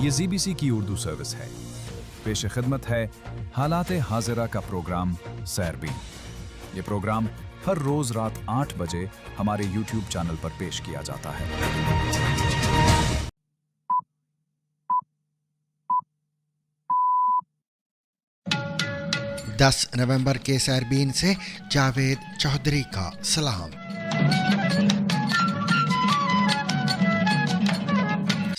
یہ ZBC کی Urdu service ہے. پیش خدمت ہے حالات حاضرہ کا پروگرام سیربین. یہ پروگرام ہر روز رات 8 بجے ہمارے YouTube چینل پر پیش کیا جاتا ہے. 10 نومبر کے سیربین سے جاوید چودھری کا سلام.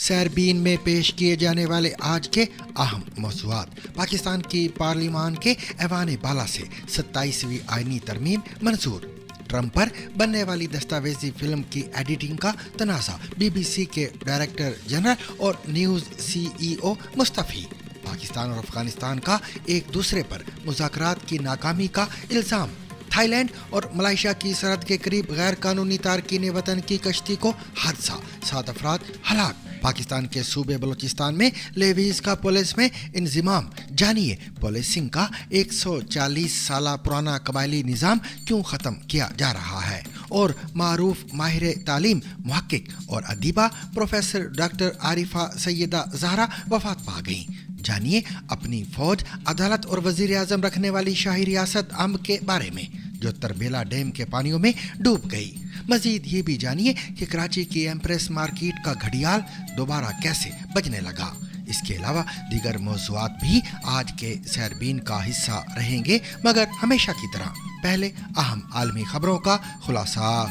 سیربین میں پیش کیے جانے والے آج کے اہم موضوعات: پاکستان کی پارلیمان کے ایوان بالا سے 27ویں آئینی ترمیم منظور، ٹرمپ پر بننے والی دستاویزی فلم کی ایڈیٹنگ کا تنازع، BBC کے ڈائریکٹر جنرل اور نیوز CEO مستعفی، پاکستان اور افغانستان کا ایک دوسرے پر مذاکرات کی ناکامی کا الزام، تھائی لینڈ اور ملائیشیا کی سرحد کے قریب غیر قانونی تارکین وطن کی کشتی کو حادثہ، 7 افراد ہلاک، پاکستان کے صوبے بلوچستان میں لیویز کا پولیس میں انضمام، جانیے پولیسنگ کا 140 سالہ پرانا قبائلی نظام کیوں ختم کیا جا رہا ہے، اور معروف ماہر تعلیم، محقق اور ادیبہ پروفیسر ڈاکٹر عارفہ سیدہ زہرا وفات پا گئیں. جانیے اپنی فوج، عدالت اور وزیر اعظم رکھنے والی شاہی ریاست امب کے بارے میں جو تربیلا ڈیم کے پانیوں میں ڈوب گئی. مزید یہ بھی جانیے کہ کراچی کی ایمپریس مارکیٹ کا گھڑیال دوبارہ کیسے بجنے لگا. اس کے علاوہ دیگر موضوعات بھی آج کے سیربین کا حصہ رہیں گے، مگر ہمیشہ کی طرح پہلے اہم عالمی خبروں کا خلاصہ.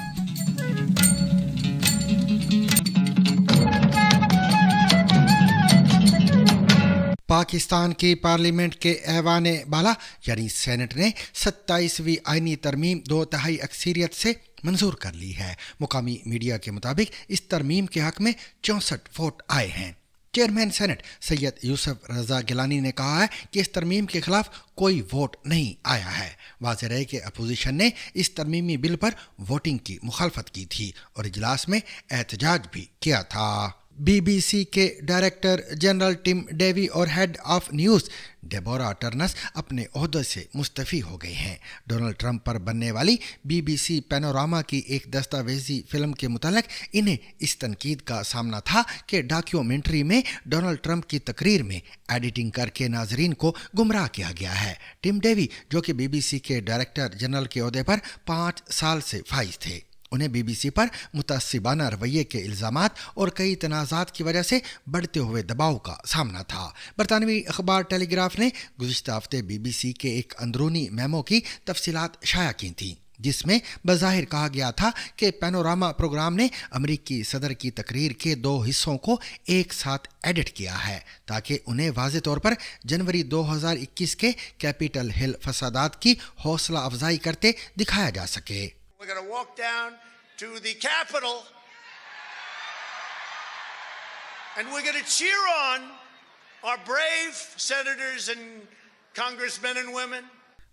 پاکستان کی پارلیمنٹ کے ایوان بالا یعنی سینٹ نے 27ویں آئینی ترمیم 2/3 اکثریت سے منظور کر لی ہے. مقامی میڈیا کے مطابق اس ترمیم کے حق میں 64 ووٹ آئے ہیں. چیئرمین سینٹ سید یوسف رضا گیلانی نے کہا ہے کہ اس ترمیم کے خلاف کوئی ووٹ نہیں آیا ہے. واضح رہے کہ اپوزیشن نے اس ترمیمی بل پر ووٹنگ کی مخالفت کی تھی اور اجلاس میں احتجاج بھی کیا تھا. BBC کے ڈائریکٹر جنرل ٹم ڈیوی اور head of news Deborah Turness اپنے عہدے سے مستعفی ہو گئے ہیں. ڈونلڈ ٹرمپ پر بننے والی BBC پینوراما کی ایک دستاویزی فلم کے متعلق انہیں اس تنقید کا سامنا تھا کہ ڈاکیومنٹری میں ڈونلڈ ٹرمپ کی تقریر میں ایڈیٹنگ کر کے ناظرین کو گمراہ کیا گیا ہے. ٹم ڈیوی جو کہ BBC کے ڈائریکٹر جنرل کے عہدے پر 5 سال سے فائز تھے، انہیں BBC پر متعصبانہ رویے کے الزامات اور کئی تنازعات کی وجہ سے بڑھتے ہوئے دباؤ کا سامنا تھا. برطانوی اخبار ٹیلی گراف نے گزشتہ ہفتے BBC کے ایک اندرونی میمو کی تفصیلات شائع کی تھیں، جس میں بظاہر کہا گیا تھا کہ پینوراما پروگرام نے امریکی صدر کی تقریر کے 2 حصوں کو ایک ساتھ ایڈٹ کیا ہے تاکہ انہیں واضح طور پر جنوری 2021 کے کیپٹل ہل فسادات کی حوصلہ افزائی کرتے دکھایا جا سکے. We're going to walk down to the Capitol and we're going to cheer on our brave senators and congressmen and women.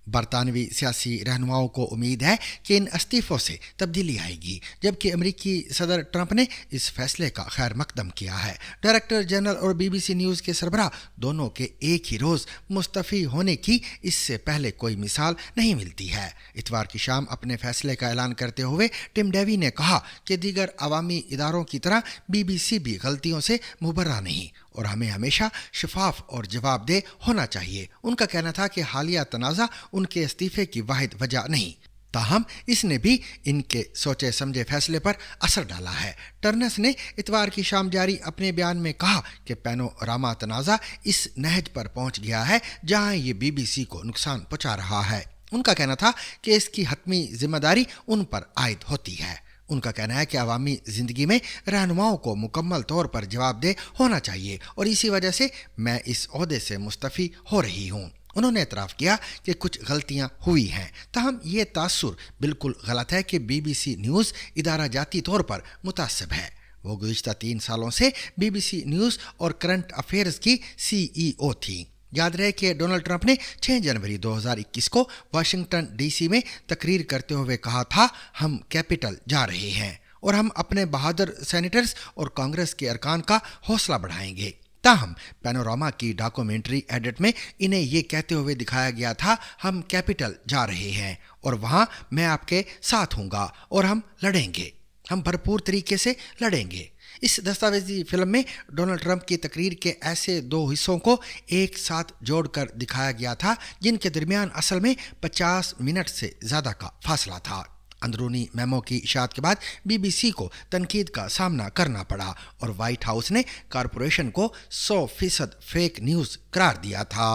برطانوی سیاسی رہنماؤں کو امید ہے کہ ان استعفوں سے تبدیلی آئے گی، جبکہ امریکی صدر ٹرمپ نے اس فیصلے کا خیر مقدم کیا ہے. ڈائریکٹر جنرل اور BBC نیوز کے سربراہ دونوں کے ایک ہی روز مستعفی ہونے کی اس سے پہلے کوئی مثال نہیں ملتی ہے. اتوار کی شام اپنے فیصلے کا اعلان کرتے ہوئے ٹم ڈیوی نے کہا کہ دیگر عوامی اداروں کی طرح BBC بھی غلطیوں سے مبرہ نہیں اور ہمیں ہمیشہ شفاف اور جواب دہ ہونا چاہیے. ان کا کہنا تھا کہ حالیہ تنازع ان کے استعفے کی واحد وجہ نہیں، تاہم اس نے بھی ان کے سوچے سمجھے فیصلے پر اثر ڈالا ہے. ٹرنس نے اتوار کی شام جاری اپنے بیان میں کہا کہ پینوراما تنازع اس نہج پر پہنچ گیا ہے جہاں یہ BBC کو نقصان پہنچا رہا ہے. ان کا کہنا تھا کہ اس کی حتمی ذمہ داری ان پر عائد ہوتی ہے. ان کا کہنا ہے کہ عوامی زندگی میں رہنماؤں کو مکمل طور پر جواب دہ ہونا چاہیے اور اسی وجہ سے میں اس عہدے سے مستعفی ہو رہی ہوں. انہوں نے اعتراف کیا کہ کچھ غلطیاں ہوئی ہیں، تاہم یہ تاثر بالکل غلط ہے کہ BBC نیوز ادارہ جاتی طور پر متعصب ہے. وہ گزشتہ 3 سالوں سے BBC نیوز اور کرنٹ افیئرز کی CEO تھی. یاد رہے کہ ڈونلڈ ٹرمپ نے 6 جنوری 2021 کو واشنگٹن DC میں تقریر کرتے ہوئے کہا تھا، ہم کیپٹل جا رہے ہیں اور ہم اپنے بہادر سینیٹرز اور کانگریس کے ارکان کا حوصلہ بڑھائیں گے. تاہم پینوراما کی ڈاکومنٹری ایڈٹ میں انہیں یہ کہتے ہوئے دکھایا گیا تھا، ہم کیپٹل جا رہے ہیں اور وہاں میں آپ کے ساتھ ہوں گا اور ہم لڑیں گے، ہم بھرپور طریقے سے لڑیں گے. اس دستاویزی فلم میں ڈونلڈ ٹرمپ کی تقریر کے ایسے 2 حصوں کو ایک ساتھ جوڑ کر دکھایا گیا تھا جن کے درمیان اصل میں 50 منٹ سے زیادہ کا فاصلہ تھا۔ اندرونی میمو کی اشاعت کے بعد بی بی سی کو تنقید کا سامنا کرنا پڑا اور وائٹ ہاؤس نے کارپوریشن کو 100% فیک نیوز قرار دیا تھا۔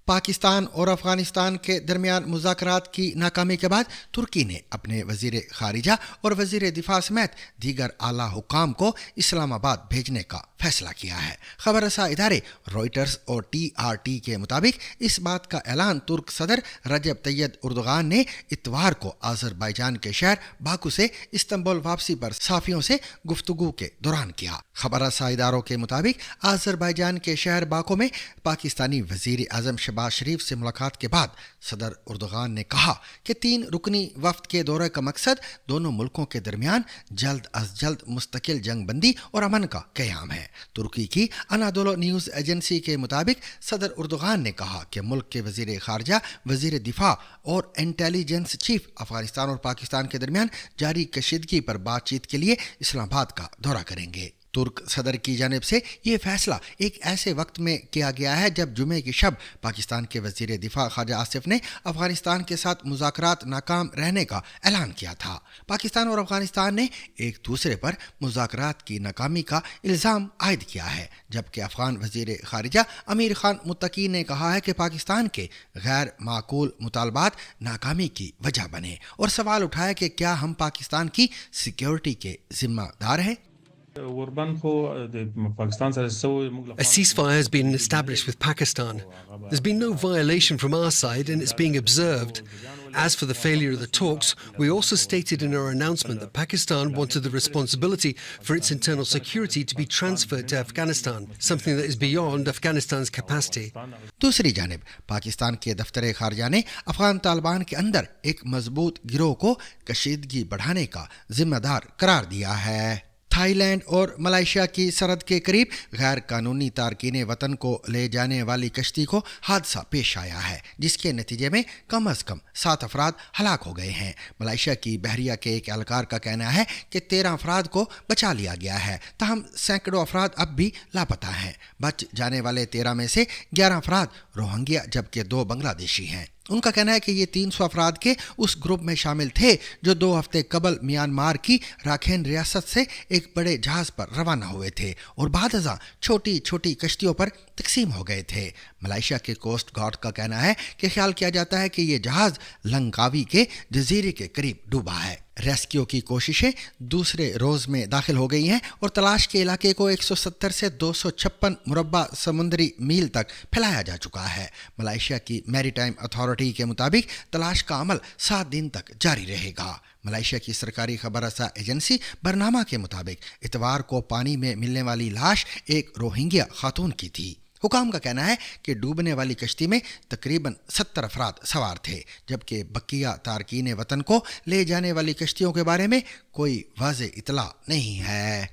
پاکستان اور افغانستان کے درمیان مذاکرات کی ناکامی کے بعد ترکی نے اپنے وزیر خارجہ اور وزیر دفاع سمیت دیگر اعلیٰ حکام کو اسلام آباد بھیجنے کا فیصلہ کیا ہے۔ خبر رساں ادارے رائٹرز اور TRT کے مطابق اس بات کا اعلان ترک صدر رجب طیب اردوغان نے اتوار کو آذربائیجان کے شہر باکو سے استنبول واپسی پر صحافیوں سے گفتگو کے دوران کیا۔ خبر رساں اداروں کے مطابق آذربائیجان کے شہر باکو میں پاکستانی وزیر اعظم شہباز شریف سے ملاقات کے بعد صدر اردوغان نے کہا کہ 3 رکنی وفد کے دورے کا مقصد دونوں ملکوں کے درمیان جلد از جلد مستقل جنگ بندی اور امن کا قیام ہے۔ ترکی کی انادولو نیوز ایجنسی کے مطابق صدر اردوغان نے کہا کہ ملک کے وزیر خارجہ، وزیر دفاع اور انٹیلیجنس چیف افغانستان اور پاکستان کے درمیان جاری کشیدگی پر بات چیت کے لیے اسلام آباد کا دورہ کریں گے۔ ترک صدر کی جانب سے یہ فیصلہ ایک ایسے وقت میں کیا گیا ہے جب جمعے کی شب پاکستان کے وزیر دفاع خواجہ آصف نے افغانستان کے ساتھ مذاکرات ناکام رہنے کا اعلان کیا تھا۔ پاکستان اور افغانستان نے ایک دوسرے پر مذاکرات کی ناکامی کا الزام عائد کیا ہے، جبکہ افغان وزیر خارجہ امیر خان متقی نے کہا ہے کہ پاکستان کے غیر معقول مطالبات ناکامی کی وجہ بنے اور سوال اٹھایا کہ کیا ہم پاکستان کی سیکیورٹی کے ذمہ دار ہیں؟ A ceasefire has been established with Pakistan. There's been no violation from our side and it's being observed. As for the failure of the talks, we also stated in our announcement that Pakistan wanted the responsibility for its internal security to be transferred to Afghanistan, something that is beyond Afghanistan's capacity. دوسری جانب پاکستان کے دفتر خارجہ نے افغان طالبان کے اندر ایک مضبوط گروہ کو کشیدگی بڑھانے کا ذمہ دار قرار دیا ہے۔ تھائی لینڈ اور ملائیشیا کی سرحد کے قریب غیر قانونی تارکین وطن کو لے جانے والی کشتی کو حادثہ پیش آیا ہے، جس کے نتیجے میں کم از کم 7 افراد ہلاک ہو گئے ہیں۔ ملائیشیا کی بحریہ کے ایک اہلکار کا کہنا ہے کہ 13 افراد کو بچا لیا گیا ہے، تاہم سینکڑوں افراد اب بھی لاپتہ ہیں۔ بچ جانے والے 13 میں سے 11 افراد روہنگیا جبکہ 2 بنگلہ دیشی ہیں۔ ان کا کہنا ہے کہ یہ 300 افراد کے اس گروپ میں شامل تھے جو 2 ہفتے قبل میانمار کی راکھین ریاست سے ایک بڑے جہاز پر روانہ ہوئے تھے اور بعد ازاں چھوٹی چھوٹی کشتیوں پر تقسیم ہو گئے تھے۔ ملائیشیا کے کوسٹ گارڈ کا کہنا ہے کہ خیال کیا جاتا ہے کہ یہ جہاز لنکاوی کے جزیرے کے قریب ڈوبا ہے۔ ریسکیو کی کوششیں دوسرے روز میں داخل ہو گئی ہیں اور تلاش کے علاقے کو 170 سے 256 مربع سمندری میل تک پھیلایا جا چکا ہے۔ ملائیشیا کی میری ٹائم اتھارٹی کے مطابق تلاش کا عمل 7 دن تک جاری رہے گا۔ ملائیشیا کی سرکاری خبر رساں ایجنسی برنامہ کے مطابق اتوار کو پانی میں ملنے والی لاش ایک روہنگیا خاتون کی تھی۔ حکام کا کہنا ہے کہ ڈوبنے والی کشتی میں تقریباً 70 افراد سوار تھے، جبکہ بقیہ تارکین وطن کو لے جانے والی کشتیوں کے بارے میں کوئی واضح اطلاع نہیں ہے۔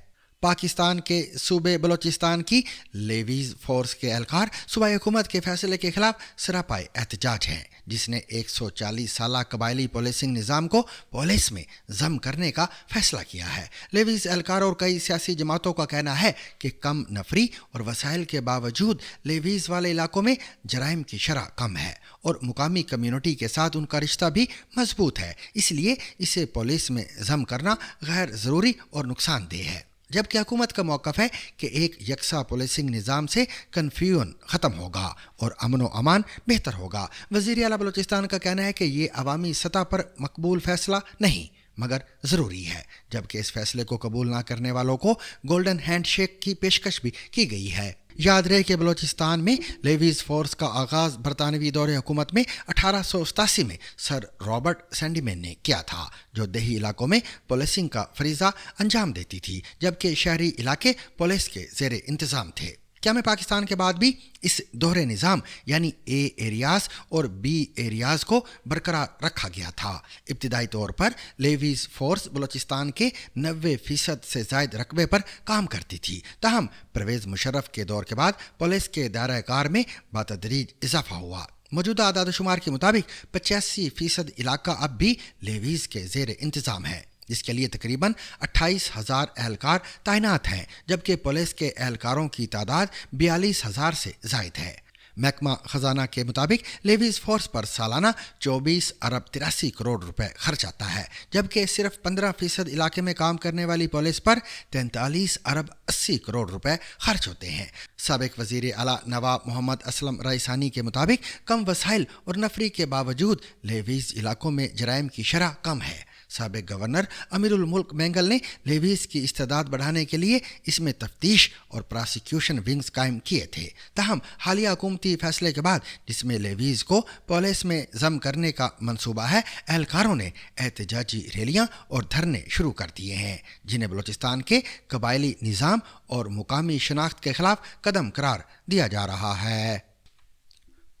پاکستان کے صوبے بلوچستان کی لیویز فورس کے اہلکار صوبائی حکومت کے فیصلے کے خلاف سراپائے احتجاج ہیں، جس نے 140 سالہ قبائلی پولیسنگ نظام کو پولیس میں ضم کرنے کا فیصلہ کیا ہے۔ لیویز اہلکار اور کئی سیاسی جماعتوں کا کہنا ہے کہ کم نفری اور وسائل کے باوجود لیویز والے علاقوں میں جرائم کی شرح کم ہے اور مقامی کمیونٹی کے ساتھ ان کا رشتہ بھی مضبوط ہے، اس لیے اسے پولیس میں ضم کرنا غیر ضروری اور نقصان دہ ہے، جبکہ حکومت کا موقف ہے کہ ایک یکساں پولیسنگ نظام سے کنفیوژن ختم ہوگا اور امن و امان بہتر ہوگا۔ وزیر اعلیٰ بلوچستان کا کہنا ہے کہ یہ عوامی سطح پر مقبول فیصلہ نہیں مگر ضروری ہے، جبکہ اس فیصلے کو قبول نہ کرنے والوں کو گولڈن ہینڈ شیک کی پیشکش بھی کی گئی ہے۔ یاد رہے کہ بلوچستان میں لیویز فورس کا آغاز برطانوی دور حکومت میں 1887 میں سر رابرٹ سینڈی مین نے کیا تھا، جو دیہی علاقوں میں پولیسنگ کا فریضہ انجام دیتی تھی، جبکہ شہری علاقے پولیس کے زیر انتظام تھے۔ کیا میں پاکستان کے بعد بھی اس دوہرے نظام یعنی اے ایریاز اور بی ایریاز کو برقرار رکھا گیا تھا۔ ابتدائی طور پر لیویز فورس بلوچستان کے 90% سے زائد رقبے پر کام کرتی تھی، تاہم پرویز مشرف کے دور کے بعد پولیس کے دائرہ کار میں بتدریج اضافہ ہوا۔ موجودہ اعداد و شمار کے مطابق 85% علاقہ اب بھی لیویز کے زیر انتظام ہے۔ جس کے لیے تقریباً 28,000 اہلکار تعینات ہیں، جبکہ پولیس کے اہلکاروں کی تعداد 42,000 سے زائد ہے۔ محکمہ خزانہ کے مطابق لیویز فورس پر سالانہ 24 ارب 83 کروڑ روپے خرچ آتا ہے، جبکہ صرف 15% علاقے میں کام کرنے والی پولیس پر 43 ارب 80 کروڑ روپے خرچ ہوتے ہیں۔ سابق وزیر اعلیٰ نواب محمد اسلم رائسانی کے مطابق کم وسائل اور نفری کے باوجود لیویز علاقوں میں جرائم کی شرح کم ہے۔ سابق گورنر امیر الملک مینگل نے لیویز کی استعداد بڑھانے کے لیے اس میں تفتیش اور پراسیکیوشن ونگز قائم کیے تھے۔ تاہم حالیہ حکومتی فیصلے کے بعد جس میں لیویز کو پولیس میں ضم کرنے کا منصوبہ ہے، اہلکاروں نے احتجاجی ریلیاں اور دھرنے شروع کر دیے ہیں، جنہیں بلوچستان کے قبائلی نظام اور مقامی شناخت کے خلاف قدم قرار دیا جا رہا ہے۔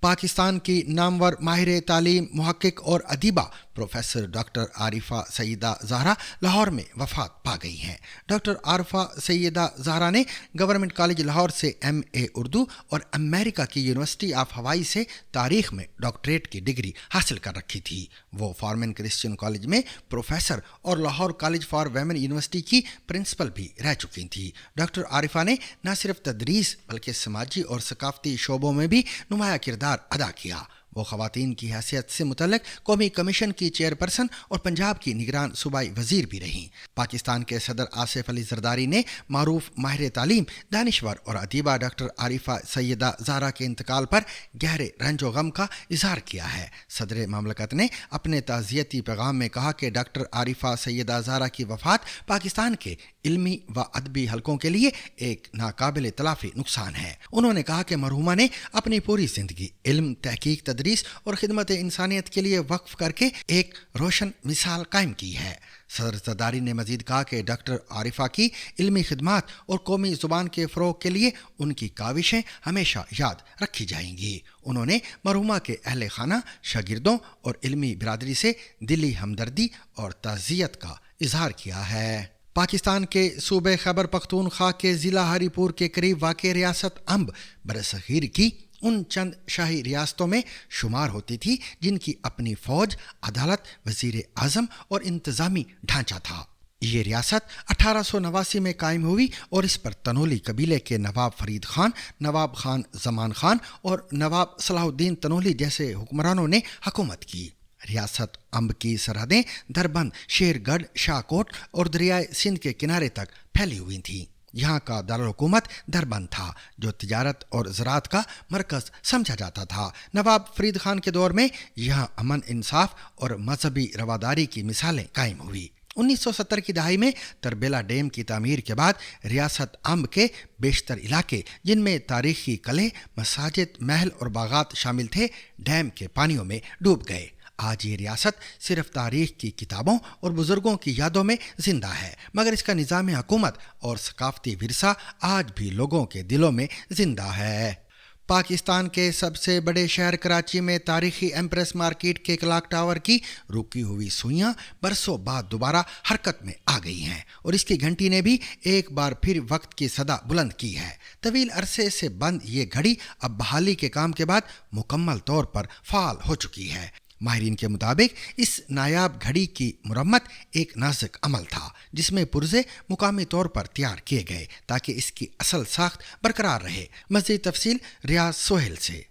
پاکستان کی نامور ماہر تعلیم، محقق اور ادیبہ پروفیسر ڈاکٹر عارفہ سیدہ زہرا لاہور میں وفات پا گئی ہیں۔ ڈاکٹر عارفہ سیدہ زہرا نے گورنمنٹ کالج لاہور سے MA اردو اور امریکہ کی یونیورسٹی آف ہوائی سے تاریخ میں ڈاکٹریٹ کی ڈگری حاصل کر رکھی تھی۔ وہ فارمن کرسچین کالج میں پروفیسر اور Lahore college for women university کی پرنسپل بھی رہ چکی تھی۔ ڈاکٹر عارفہ نے نہ صرف تدریس بلکہ سماجی اور ثقافتی شعبوں میں بھی نمایاں کردار ادا کیا۔ وہ خواتین کی حیثیت سے متعلق قومی کمیشن کی چیئرپرسن اور پنجاب کی نگران صوبائی وزیر بھی رہیں۔ پاکستان کے صدر آصف علی زرداری نے معروف ماہر تعلیم، دانشور اور ادیبہ ڈاکٹر عارفہ سیدہ زہرا کے انتقال پر گہرے رنج و غم کا اظہار کیا ہے۔ صدر مملکت نے اپنے تعزیتی پیغام میں کہا کہ ڈاکٹر عارفہ سیدہ زہرا کی وفات پاکستان کے علمی و ادبی حلقوں کے لیے ایک ناقابل تلافی نقصان ہے۔ انہوں نے کہا کہ مرحومہ نے اپنی پوری زندگی علم، تحقیق، تدریس اور خدمت انسانیت کے لیے وقف کر کے ایک روشن مثال قائم کی ہے۔ صدر زرداری نے مزید کہا کہ ڈاکٹر عارفہ کی علمی خدمات اور قومی زبان کے فروغ کے لیے ان کی کاوشیں ہمیشہ یاد رکھی جائیں گی۔ انہوں نے مرحومہ کے اہل خانہ، شاگردوں اور علمی برادری سے دلی ہمدردی اور تعزیت کا اظہار کیا ہے۔ پاکستان کے صوبے خیبر پختونخوا کے ضلع ہری پور کے قریب واقع ریاست امب برصغیر کی ان چند شاہی ریاستوں میں شمار ہوتی تھی جن کی اپنی فوج، عدالت، وزیر اعظم اور انتظامی ڈھانچہ تھا۔ یہ ریاست 1889 میں قائم ہوئی اور اس پر تنولی قبیلے کے نواب فرید خان، نواب خان زمان خان اور نواب صلاح الدین تنولی جیسے حکمرانوں نے حکومت کی۔ ریاست امب کی سرحدیں دربند، شیر گڑھ، شاہ کوٹ اور دریائے سندھ کے کنارے تک پھیلی ہوئی تھیں۔ یہاں کا دارالحکومت دربند تھا، جو تجارت اور زراعت کا مرکز سمجھا جاتا تھا۔ نواب فرید خان کے دور میں یہاں امن، انصاف اور مذہبی رواداری کی مثالیں قائم ہوئی۔ 1970 کی دہائی میں تربیلا ڈیم کی تعمیر کے بعد ریاست امب کے بیشتر علاقے، جن میں تاریخی قلعے، مساجد، محل اور باغات شامل تھے، ڈیم کے پانیوں میں ڈوب گئے۔ آج یہ ریاست صرف تاریخ کی کتابوں اور بزرگوں کی یادوں میں زندہ ہے، مگر اس کا نظام حکومت اور ثقافتی ورثہ آج بھی لوگوں کے دلوں میں زندہ ہے۔ پاکستان کے سب سے بڑے شہر کراچی میں تاریخی ایمپریس مارکیٹ کے کلاک ٹاور کی رکی ہوئی سوئیاں برسوں بعد دوبارہ حرکت میں آ گئی ہیں اور اس کی گھنٹی نے بھی ایک بار پھر وقت کی صدا بلند کی ہے۔ طویل عرصے سے بند یہ گھڑی اب بحالی کے کام کے بعد مکمل طور پر فعال ہو چکی ہے۔ ماہرین کے مطابق اس نایاب گھڑی کی مرمت ایک نازک عمل تھا، جس میں پرزے مقامی طور پر تیار کیے گئے تاکہ اس کی اصل ساخت برقرار رہے۔ مزید تفصیل ریاض سہیل سے۔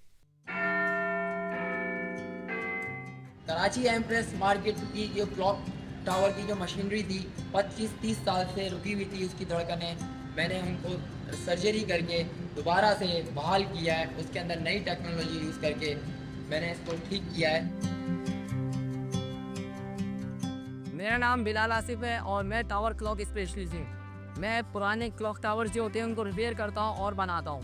کراچی ایمپریس مارکیٹ کی جو کلاک ٹاور کی جو مشینری تھی 25-30 سال سے رکی ہوئی تھی، اس کی دھڑکنیں میں نے ان کو سرجری کر کے دوبارہ سے بحال کیا ہے، اس کے اندر نئی ٹیکنالوجی یوز کر کے میں نے اس کو ٹھیک کیا ہے۔ میرا نام بلال آصف ہے اور میں ٹاور کلاک اسپیشلسٹ ہوں۔ میں پرانے کلاک ٹاور جو ہوتے ہیں ان کو ریپیئر کرتا ہوں اور بناتا ہوں۔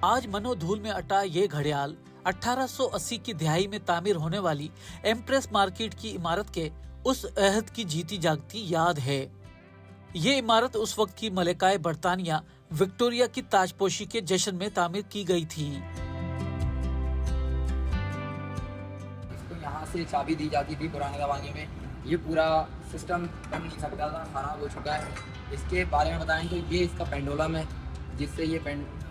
آج منو دھول میں اٹا یہ گھڑیال 1880 کی دہائی میں تعمیر ہونے والی ایمپریس مارکیٹ کی عمارت کے اس عہد کی جیتی جاگتی یاد ہے۔ یہ عمارت اس وقت کی ملکہ برطانیہ وکٹوریہ کی تاج پوشی کے جشن میں تعمیر کی گئی تھی۔ اس کو یہاں سے چابی دی جاتی تھی پرانے زمانے میں۔ یہ پورا سسٹم بن نہیں سکتا تھا، خراب ہو چکا ہے۔ اس کے بارے میں بتائیں تو یہ اس کا پینڈولم ہے، جس سے یہ